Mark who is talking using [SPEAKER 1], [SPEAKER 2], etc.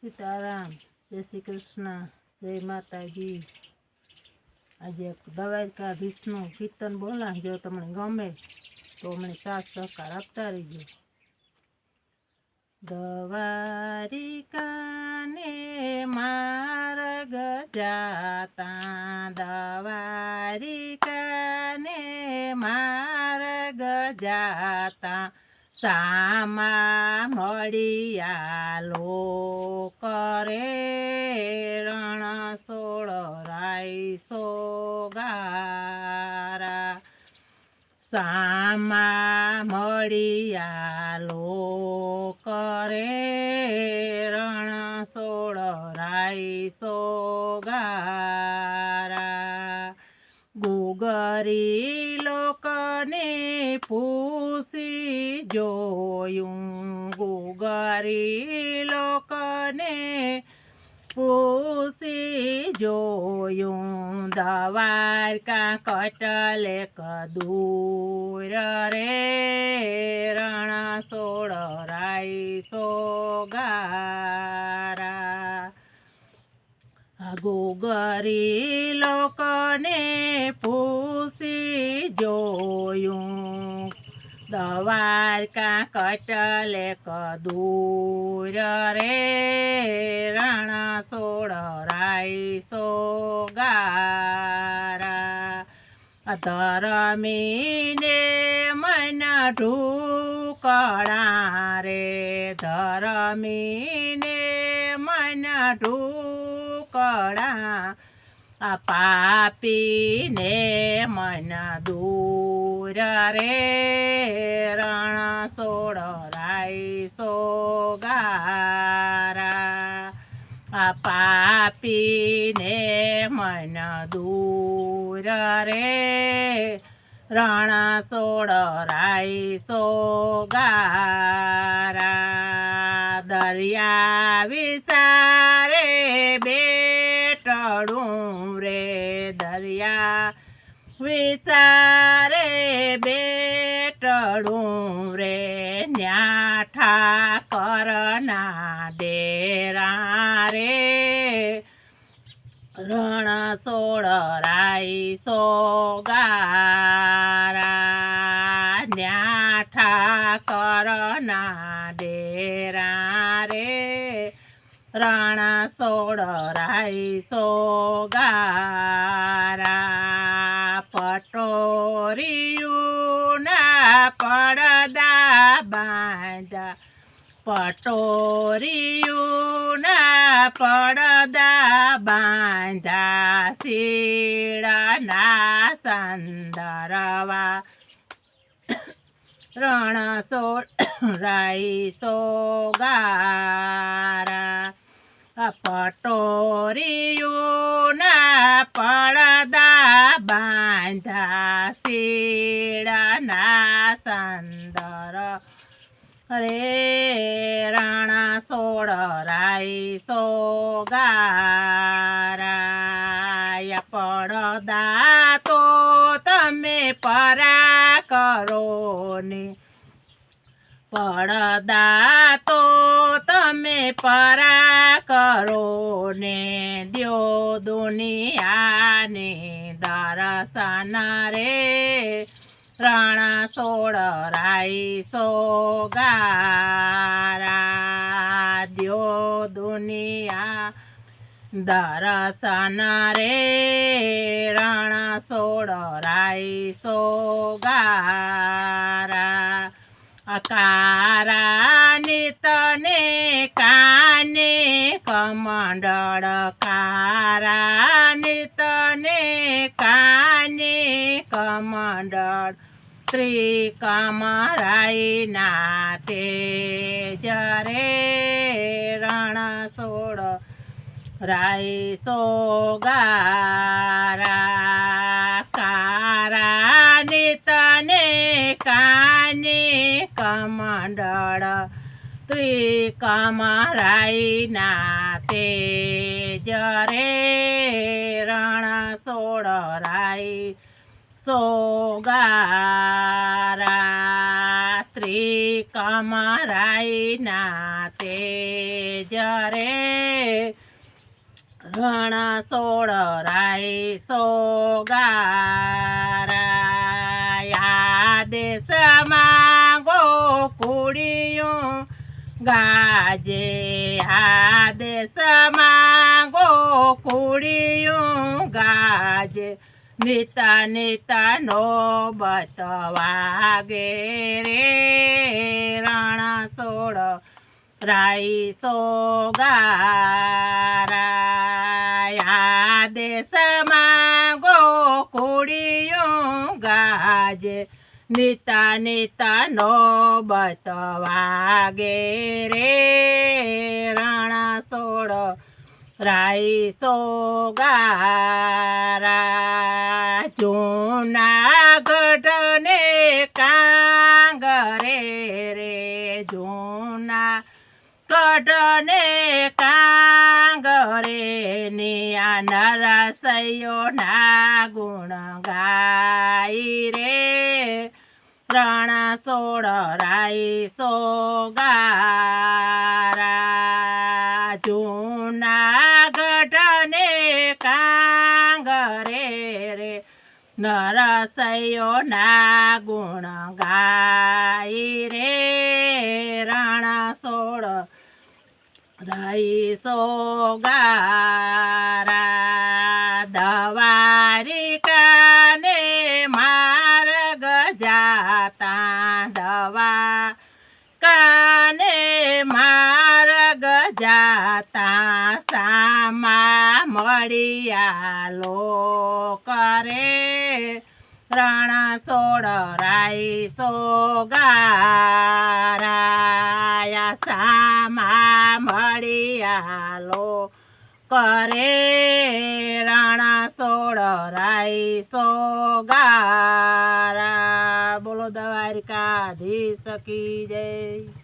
[SPEAKER 1] सीताराम जय श्री कृष्ण जय माता जी। आज द्वारकाधीशनु कीर्तन बोला जो तमने गमे तो अमने साथ सहकार आपता रहीजो। द्वारिका ने मार्ग जाता, द्वारिका ने मार्ग जाता, सामा मळिया लोक रे रण सोळराई सोगारा, सामा मळिया लोक रे रण सोळराई सोगारा, गुगरी लोकने पूसी जोयूं, गुगरी लोकने पूसी जोयूं, द्वारका कटलेक दूर रे रण सोळराई सोगारा, गुगरी लोकने पूसी जोयूं, द्वारका कटलेक दूर रे रण सोळराई सोगारा, धरमीने मन ढूकड़ा रे, धरमीने मन ढूकड़ा, पापी ने मन दूर रे रण सोळराई सोगारा, पापी ने मन दूर रे रण सोळराई सोगारा, दरिया विसारे बेटड़ूं रे, दरिया विसारे बेटड़ूं रे, न्याठा करना डेरा रे रण सोळराई सोगारा, न्याठा करना डेरा रे रण सोळराई सोगारा, पटोरियूना पड़दा बांधा, पटोरियूना पड़दा बांधा, सीड़ना संदरवा रण सोळराई सोगारा, पटोरियूना पड़दा बांधा, सीड़ना संदर रे रण सोळराई सोगारा, या पड़दा तो तमे परा करो ने, पड़दा तो तमे परा करो ने, द्यो दुनिया ने दर्शन रे रण सोळराई सोगारा, द्यो दुनिया दर्शन रे रण सोळराई सोगारा, अकारा नितने काने कमंडल, कारा नितने काने कमंडल, त्रिकमराई नाते जरे रण सोळराई सोगारा, कारा नितने काने कमंडल, त्रिकमराई नाते जरे रण सोळराई सोगारा, त्रिकमराई ना તે જરે રણ સોળ રાય સોગારા દેશમાં ગોકુળિયું ગાજે આ દેશમાં ગોકુળિયું ગાજે નીતા નીતા નો બતવાગે રે રણ સોળ રાય સોગારા દેશમાં ગોકુળિયું ગાજે નીતા નીતા નો બતવાગે રે રણ સોળ રાય સોગારા જૂનાગઢ ને કાંગરે રે જૂનાગઢ ને કાંગરે નિયા નરસૈયો ના ગુણ ગાઈ રે રણ સોળ રાય સોગારા જૂનાગઢ ને કાંગરે રે નરસૈયો ના ગુણ ગાઈ રે રણ સોળ રાય સોગારા દ્વારિકા ને માર્ગ જાતા દવા કાને માર્ગ જાતા સામા મળિયા લોક રે રણ સોળ રાય સોગારા સામા મળિયા લોક રે રણ સોળ રાય સોગારા બોલો દ્વારિકાધીશ કી જય।